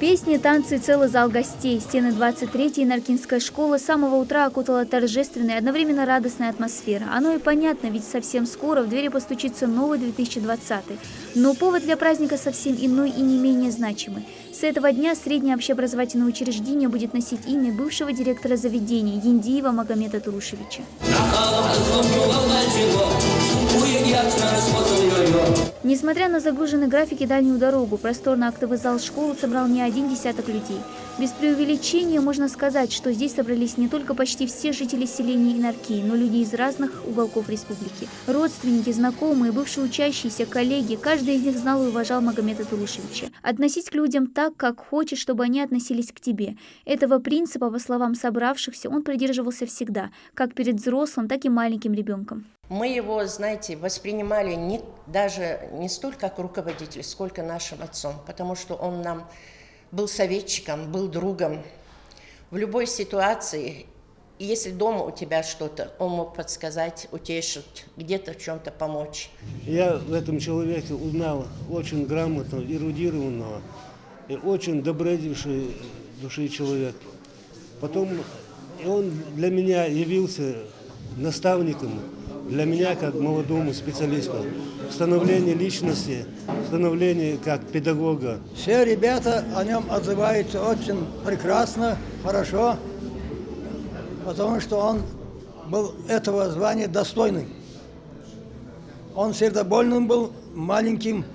Песни, танцы и целый зал гостей. Стены 23-й Наркинской школы с самого утра окутала торжественная и одновременно радостная атмосфера. Оно и понятно, ведь совсем скоро в двери постучится новый 2020. Но повод для праздника совсем иной и не менее значимый. С этого дня среднее общеобразовательное учреждение будет носить имя бывшего директора заведения Яндиева Магомеда Турушевича. Несмотря на загруженный график и дальнюю дорогу, просторный актовый зал школы собрал не один десяток людей. Без преувеличения можно сказать, что здесь собрались не только почти все жители селения Инарки, но люди из разных уголков республики. Родственники, знакомые, бывшие учащиеся, коллеги, каждый из них знал и уважал Магомеда Турушевича. Относись к людям так, как хочешь, чтобы они относились к тебе. Этого принципа, по словам собравшихся, он придерживался всегда, как перед взрослым, так и маленьким ребенком. Мы его, знаете, воспринимали даже не столько как руководитель, сколько нашим отцом, потому что он нам был советчиком, был другом. В любой ситуации, если дома у тебя что-то, он мог подсказать, утешить, где-то в чем-то помочь. Я в этом человеке узнал очень грамотного, эрудированного и очень добродетельной души человек. Потом он для меня явился наставником, для меня как молодому специалисту. Становление личности, становление как педагога. Все ребята о нем отзываются очень прекрасно, хорошо, потому что он был этого звания достойный. Он сердобольным был, маленьким,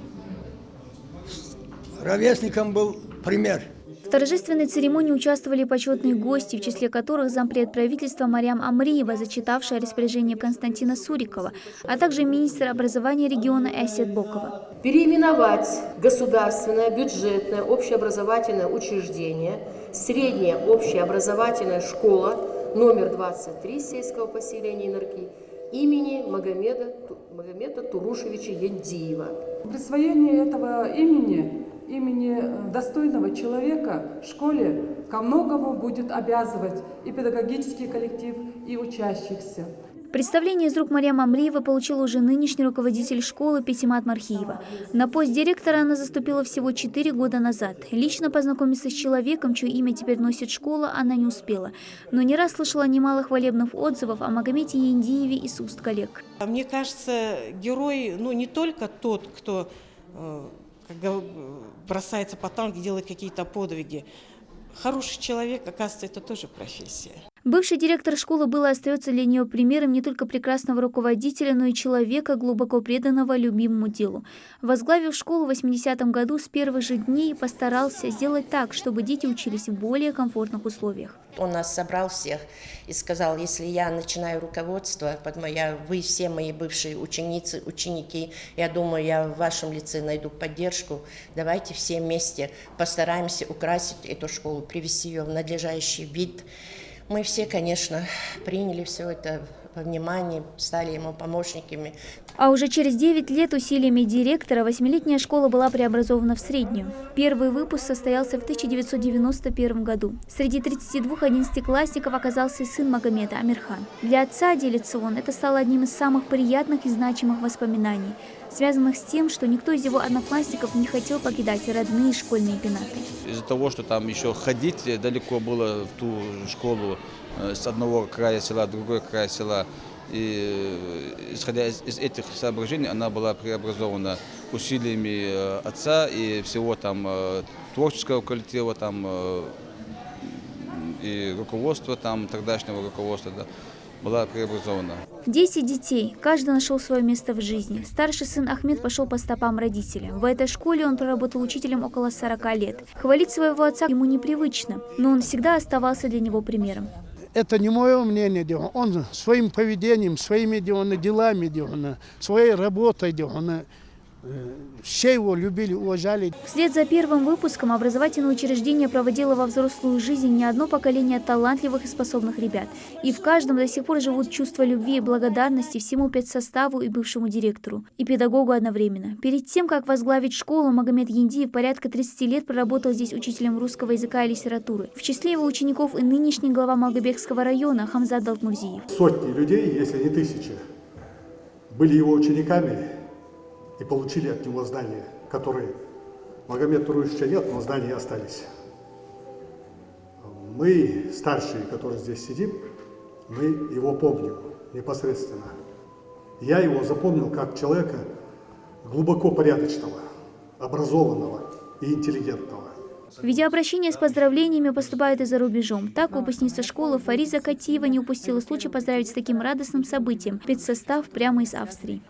ровесником был пример. В торжественной церемонии участвовали почетные гости, в числе которых зампред правительства Марьям Амриева, зачитавшая распоряжение Константина Сурикова, а также министр образования региона Эсет Бокова. Переименовать государственное бюджетное общеобразовательное учреждение «Средняя общеобразовательная школа номер 23 сельского поселения Инарки» имени Магомеда Турушевича Яндиева. Присвоение этого имени достойного человека в школе ко многому будет обязывать и педагогический коллектив, и учащихся. Представление из рук Марьям Амриева получил уже нынешний руководитель школы Петимат Мархиева. На пост директора она заступила всего 4 года назад. Лично познакомиться с человеком, чье имя теперь носит школа, она не успела. Но не раз слышала немало хвалебных отзывов о Магомете Яндиеве из уст коллег. Мне кажется, герой не только тот, кто бросается по танку, делает какие-то подвиги. Хороший человек, оказывается, это тоже профессия. Бывший директор школы был и остается для нее примером не только прекрасного руководителя, но и человека, глубоко преданного любимому делу. Возглавив школу в 80-м году, с первых же дней постарался сделать так, чтобы дети учились в более комфортных условиях. Он нас собрал всех и сказал: если я начинаю руководство, вы все мои бывшие ученицы, ученики, я думаю, я в вашем лице найду поддержку, давайте все вместе постараемся украсить эту школу, привести ее в надлежащий вид. Мы все, конечно, приняли все это во внимание, стали ему помощниками. А уже через 9 лет усилиями директора 8-летняя школа была преобразована в среднюю. Первый выпуск состоялся в 1991 году. Среди 32 11-классников оказался и сын Магомеда, Амирхан. Для отца, делится он, это стало одним из самых приятных и значимых воспоминаний, связанных с тем, что никто из его одноклассников не хотел покидать родные школьные пенаты. Из-за того, что там еще ходить далеко было в ту школу, с одного края села в другой край села, и исходя из этих соображений, она была преобразована усилиями отца и всего там творческого коллектива, там и руководства, там тогдашнего руководства, да, была преобразована. 10 детей, каждый нашел свое место в жизни. Старший сын Ахмед пошел по стопам родителя. В этой школе он проработал учителем около 40 лет. Хвалить своего отца ему непривычно, но он всегда оставался для него примером. Это не мое мнение, он своим поведением, своими делами, своей работой, все его любили, уважали. Вслед за первым выпуском образовательное учреждение проводило во взрослую жизнь не одно поколение талантливых и способных ребят. И в каждом до сих пор живут чувства любви и благодарности всему педсоставу и бывшему директору, и педагогу одновременно. Перед тем, как возглавить школу, Магомед Яндиев порядка 30 лет проработал здесь учителем русского языка и литературы. В числе его учеников и нынешний глава Малгобекского района Хамзат Далтмурзиев. Сотни людей, если не тысячи, были его учениками и получили от него знания, которые Магомеда Турушевича нет, но знания остались. Мы, старшие, которые здесь сидим, мы его помним непосредственно. Я его запомнил как человека глубоко порядочного, образованного и интеллигентного. Видеообращение с поздравлениями поступает и за рубежом. Так, выпускница школы Фариза Катиева не упустила случай поздравить с таким радостным событием спецсостав прямо из Австрии.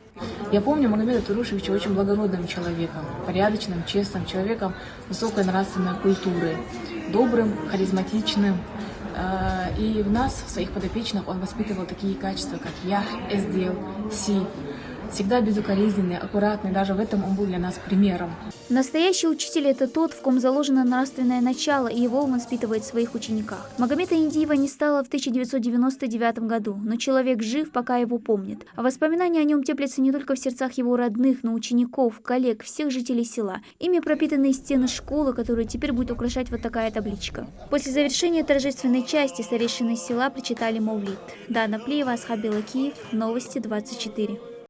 Я помню Магомеда Турушевича очень благородным человеком, порядочным, честным человеком высокой нравственной культуры, добрым, харизматичным. И в нас, в своих подопечных, он воспитывал такие качества, как «ях», «эсдел», «си». Всегда безукоризненный, аккуратный, даже в этом он был для нас примером. Настоящий учитель – это тот, в ком заложено нравственное начало, и его он воспитывает в своих учениках. Магомеда Индиева не стало в 1999 году, но человек жив, пока его помнят. А воспоминания о нем теплятся не только в сердцах его родных, но и учеников, коллег, всех жителей села. Ими пропитаны стены школы, которую теперь будет украшать вот такая табличка. После завершения торжественной части старейшины села прочитали Мавлид. Дана Плиева, Асхаб Белакиев, Новости 24.